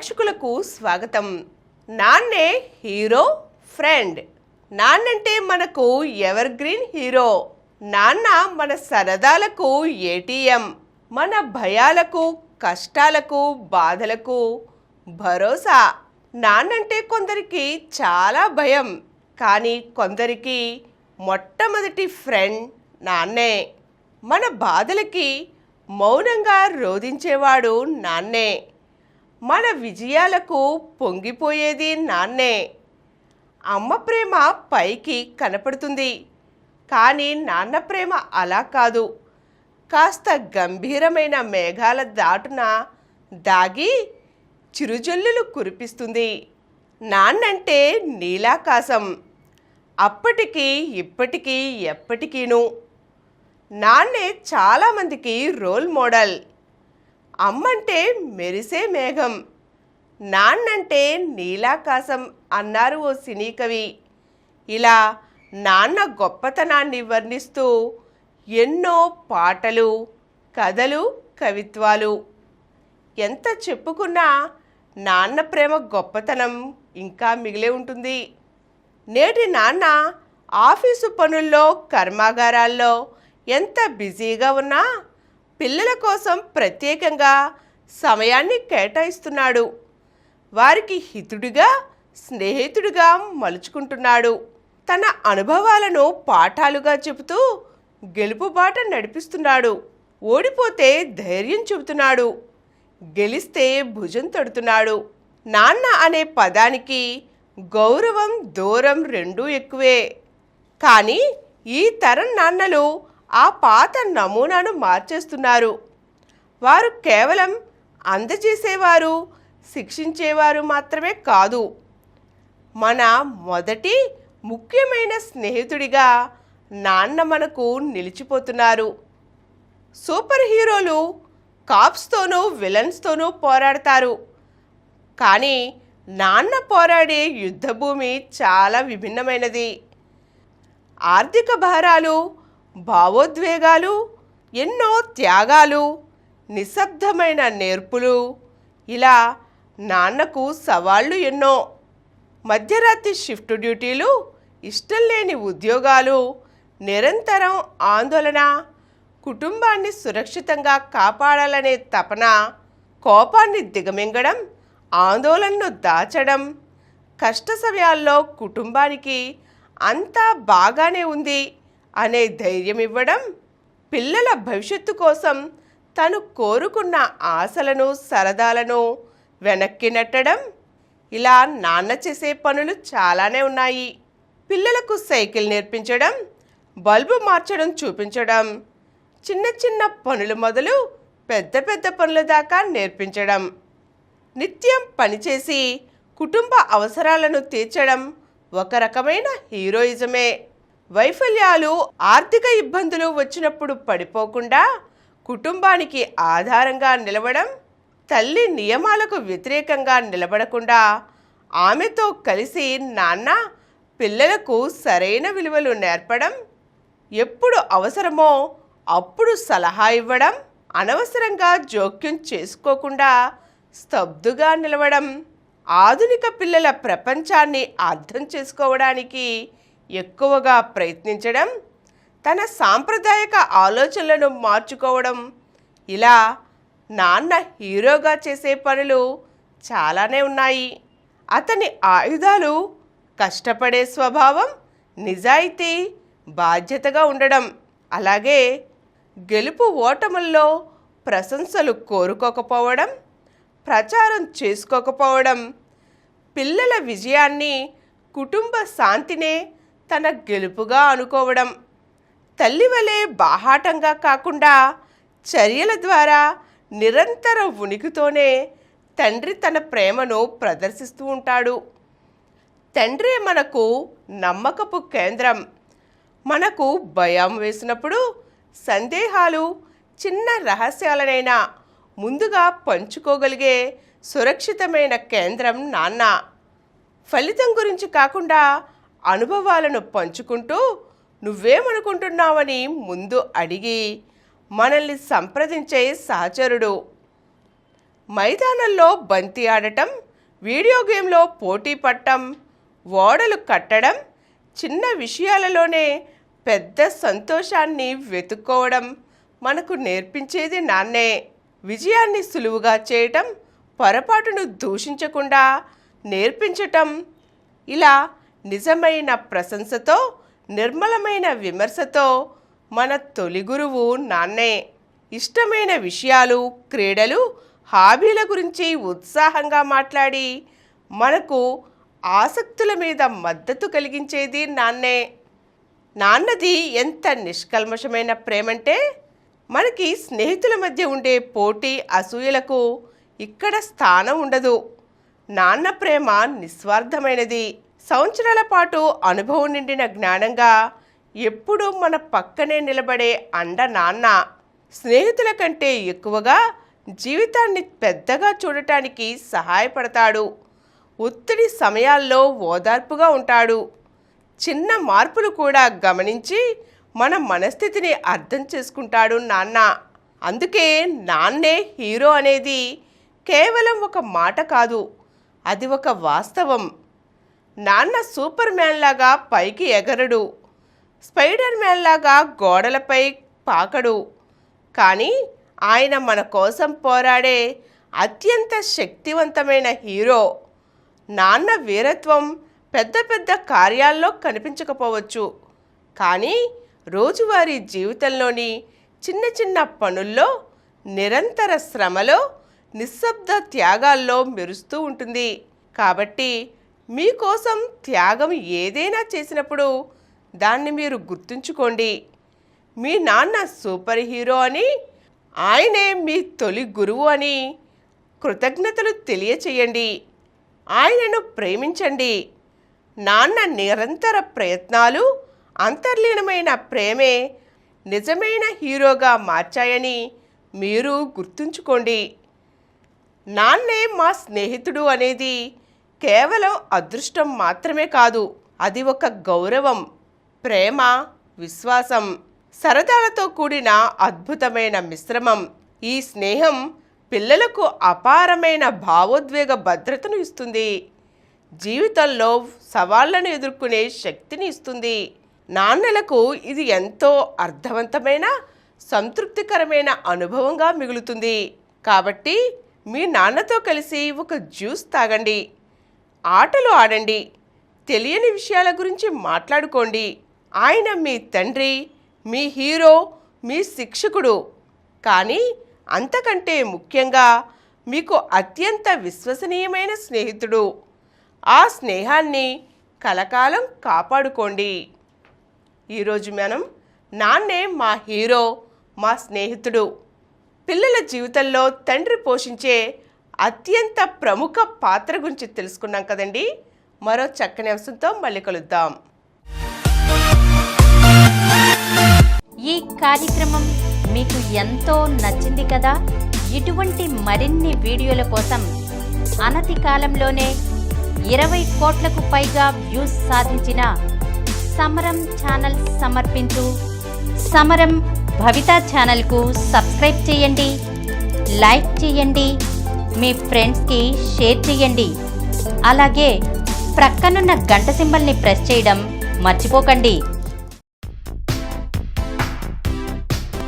ప్రేక్షకులకు స్వాగతం. నాన్నే హీరో, ఫ్రెండ్. నాన్నంటే మనకు ఎవర్ గ్రీన్ హీరో. నాన్న మన సరదాలకు ఏటీఎం, మన భయాలకు, కష్టాలకు, బాధలకు భరోసా. నాన్నంటే కొందరికి చాలా భయం, కానీ కొందరికి మొట్టమొదటి ఫ్రెండ్ నాన్నే. మన బాధలకి మౌనంగా రోధించేవాడు నాన్నే. మన విజయాలకు పొంగిపోయేది నాన్నే. అమ్మ ప్రేమ పైకి కనపడుతుంది, కానీ నాన్న ప్రేమ అలా కాదు. కాస్త గంభీరమైన మేఘాల దాటున దాగి చిరుజల్లులు కురిపిస్తుంది. నాన్నంటే నీలాకాశం, అప్పటికి ఇప్పటికీ ఎప్పటికీను. నాన్నే చాలామందికి రోల్ మోడల్. అమ్మంటే మెరిసే మేఘం, నాన్నంటే నీలాకాశం అన్నారు ఓ సినీ కవి. ఇలా నాన్న గొప్పతనాన్ని వర్ణిస్తూ ఎన్నో పాటలు, కథలు, కవిత్వాలు. ఎంత చెప్పుకున్నా నాన్న ప్రేమ గొప్పతనం ఇంకా మిగిలే ఉంటుంది. నేటి నాన్న ఆఫీసు పనుల్లో, కర్మాగారాల్లో ఎంత బిజీగా ఉన్నా పిల్లల కోసం ప్రత్యేకంగా సమయాన్ని కేటాయిస్తున్నాడు. వారికి హితుడిగా, స్నేహితుడిగా మలుచుకుంటున్నాడు. తన అనుభవాలను పాఠాలుగా చెబుతూ గెలుపుబాట నడిపిస్తున్నాడు. ఓడిపోతే ధైర్యం చెబుతున్నాడు, గెలిస్తే భుజం తడుతున్నాడు. నాన్న అనే పదానికి గౌరవం, దూరం రెండూ ఎక్కువే. కానీ ఈ తరం నాన్నలు ఆ పాత నమూనాను మార్చేస్తున్నారు. వారు కేవలం అందజేసేవారు, శిక్షించేవారు మాత్రమే కాదు, మన మొదటి ముఖ్యమైన స్నేహితుడిగా నాన్న మనకు నిలిచిపోతున్నారు. సూపర్ హీరోలు కాప్స్తోనూ విలన్స్తోనూ పోరాడతారు, కానీ నాన్న పోరాడే యుద్ధభూమి చాలా విభిన్నమైనది. ఆర్థిక భారాలు, భావోద్వేగాలు, ఎన్నో త్యాగాలు, నిశ్శబ్దమైన నేర్పులు, ఇలా నాన్నకు సవాళ్లు ఎన్నో. మధ్యరాత్రి షిఫ్ట్ డ్యూటీలు, ఇష్టం లేని ఉద్యోగాలు, నిరంతరం ఆందోళన, కుటుంబాన్ని సురక్షితంగా కాపాడాలనే తపన, కోపాన్ని దిగమింగడం, ఆందోళనను దాచడం, కష్ట సమయాల్లో కుటుంబానికి అంతా బాగానే ఉంది అనే ధైర్యం ఇవ్వడం, పిల్లల భవిష్యత్తు కోసం తను కోరుకున్న ఆశలను, సరదాలను వెనక్కి నెట్టడం. ఇలా నాన్న చేసే పనులు చాలానే ఉన్నాయి. పిల్లలకు సైకిల్ నేర్పించడం, బల్బు మార్చడం చూపించడం, చిన్న చిన్న పనులు మొదలు పెద్ద పెద్ద పనుల దాకా నేర్పించడం, నిత్యం పనిచేసి కుటుంబ అవసరాలను తీర్చడం ఒక రకమైన హీరోయిజమే. వైఫల్యాలు, ఆర్థిక ఇబ్బందులు వచ్చినప్పుడు పడిపోకుండా కుటుంబానికి ఆధారంగా నిలవడం, తల్లి నియమాలకు వ్యతిరేకంగా నిలబడకుండా ఆమెతో కలిసి నాన్న పిల్లలకు సరైన విలువలు నేర్పడం, ఎప్పుడు అవసరమో అప్పుడు సలహా ఇవ్వడం, అనవసరంగా జోక్యం చేసుకోకుండా స్తబ్దుగా నిలవడం, ఆధునిక పిల్లల ప్రపంచాన్ని అర్థం చేసుకోవడానికి ఎక్కువగా ప్రయత్నించడం, తన సాంప్రదాయక ఆలోచనలను మార్చుకోవడం, ఇలా నాన్న హీరోగా చేసే పనులు చాలానే ఉన్నాయి. అతని ఆయుధాలు కష్టపడే స్వభావం, నిజాయితీ, బాధ్యతగా ఉండడం. అలాగే గెలుపు ఓటముల్లో ప్రశంసలు కోరుకోకపోవడం, ప్రచారం చేసుకోకపోవడం, పిల్లల విజయాన్ని, కుటుంబ శాంతినే తన గెలుపుగా అనుకోవడం, తల్లి వలె బాహాటంగా కాకుండా చర్యల ద్వారా నిరంతర ఉనికితోనే తండ్రి తన ప్రేమను ప్రదర్శిస్తూ ఉంటాడు. తండ్రి మనకు నమ్మకపు కేంద్రం. మనకు భయం వేసినప్పుడు, సందేహాలు, చిన్న రహస్యాలనైనా ముందుగా పంచుకోగలిగే సురక్షితమైన కేంద్రం నాన్న. ఫలితం గురించి కాకుండా అనుభవాలను పంచుకుంటూ నువ్వేమనుకుంటున్నావని ముందు అడిగి మనల్ని సంప్రదించే సహచరుడు. మైదానంలో బంతి ఆడటం, వీడియో గేమ్లో పోటీ పడటం, ఓడలు కట్టడం, చిన్న విషయాలలోనే పెద్ద సంతోషాన్ని వెతుక్కోవడం మనకు నేర్పించేది నాన్నే. విజయాన్ని సులువుగా చేయటం, పొరపాటును దూషించకుండా నేర్పించటం, ఇలా నిజమైన ప్రశంసతో నిర్మలమైన విమర్శతో మన తొలి గురువు నాన్నే. ఇష్టమైన విషయాలు, క్రీడలు, హాబీల గురించి ఉత్సాహంగా మాట్లాడి మనకు ఆసక్తుల మీద మద్దతు కలిగించేది నాన్నే. నాన్నది ఎంత నిష్కల్మషమైన ప్రేమంటే మనకి స్నేహితుల మధ్య ఉండే పోటీ, అసూయలకు ఇక్కడ స్థానం ఉండదు. నాన్న ప్రేమ నిస్వార్థమైనది. సంవత్సరాల పాటు అనుభవం నిండిన జ్ఞానంగా ఎప్పుడూ మన పక్కనే నిలబడే అండ నాన్న. స్నేహితుల కంటే ఎక్కువగా జీవితాన్ని పెద్దగా చూడటానికి సహాయపడతాడు. ఒత్తిడి సమయాల్లో ఓదార్పుగా ఉంటాడు. చిన్న మార్పులు కూడా గమనించి మన మనస్థితిని అర్థం చేసుకుంటాడు నాన్న. అందుకే నాన్నే హీరో అనేది కేవలం ఒక మాట కాదు, అది ఒక వాస్తవం. నాన్న సూపర్ మ్యాన్ లాగా పైకి ఎగరడు, స్పైడర్ మ్యాన్ లాగా గోడలపై పాకడు. కానీ ఆయన మన కోసం పోరాడే అత్యంత శక్తివంతమైన హీరో. నాన్న వీరత్వం పెద్ద పెద్ద కార్యాల్లో కనిపించకపోవచ్చు, కానీ రోజువారీ జీవితంలోని చిన్న చిన్న పనుల్లో, నిరంతర శ్రమలో, నిశ్శబ్ద త్యాగాల్లో మెరుస్తూ ఉంటుంది. కాబట్టి మీకోసం త్యాగం ఏదైనా చేసినప్పుడు దాన్ని మీరు గుర్తుంచుకోండి. మీ నాన్న సూపర్ హీరో అని, ఆయనే మీ తొలి గురువు అని కృతజ్ఞతలు తెలియచేయండి. ఆయనను ప్రేమించండి. నాన్న నిరంతర ప్రయత్నాలు, అంతర్లీనమైన ప్రేమే నిజమైన హీరోగా మార్చాయని మీరు గుర్తుంచుకోండి. నాన్నే మా స్నేహితుడు అనేది కేవలం అదృష్టం మాత్రమే కాదు, అది ఒక గౌరవం, ప్రేమ, విశ్వాసం, సరదాలతో కూడిన అద్భుతమైన మిశ్రమం. ఈ స్నేహం పిల్లలకు అపారమైన భావోద్వేగ భద్రతను ఇస్తుంది, జీవితంలో సవాళ్లను ఎదుర్కొనే శక్తిని ఇస్తుంది. నాన్నలకు ఇది ఎంతో అర్థవంతమైన, సంతృప్తికరమైన అనుభవంగా మిగులుతుంది. కాబట్టి మీ నాన్నతో కలిసి ఒక జ్యూస్ తాగండి, ఆటలు ఆడండి, తెలియని విషయాల గురించి మాట్లాడుకోండి. ఆయన మీ తండ్రి, మీ హీరో, మీ శిక్షకుడు. కానీ అంతకంటే ముఖ్యంగా మీకు అత్యంత విశ్వసనీయమైన స్నేహితుడు. ఆ స్నేహాన్ని కలకాలం కాపాడుకోండి. ఈరోజు మనం నాన్నే మా హీరో, మా స్నేహితుడు, పిల్లల జీవితంలో తండ్రి పోషించే అత్యంత ప్రముఖ పాత్ర గురించి తెలుసుకున్నాం కదండి. మరో చక్కని అంశంతో మళ్ళీ కలుద్దాం. ఈ కార్యక్రమం మీకు ఎంతో నచ్చింది కదా. ఇటువంటి మరిన్ని వీడియోల కోసం అనతి కాలంలోనే 20 కోట్లకు పైగా వ్యూస్ సాధించిన సమరం ఛానల్ సమర్పించు సమరం భవిత ఛానల్కు సబ్స్క్రైబ్ చేయండి, లైక్ చేయండి, మీ ఫ్రెండ్స్కి షేర్ చేయండి. అలాగే ప్రక్కనున్న గంట సింబల్ని ప్రెస్ చేయడం మర్చిపోకండి.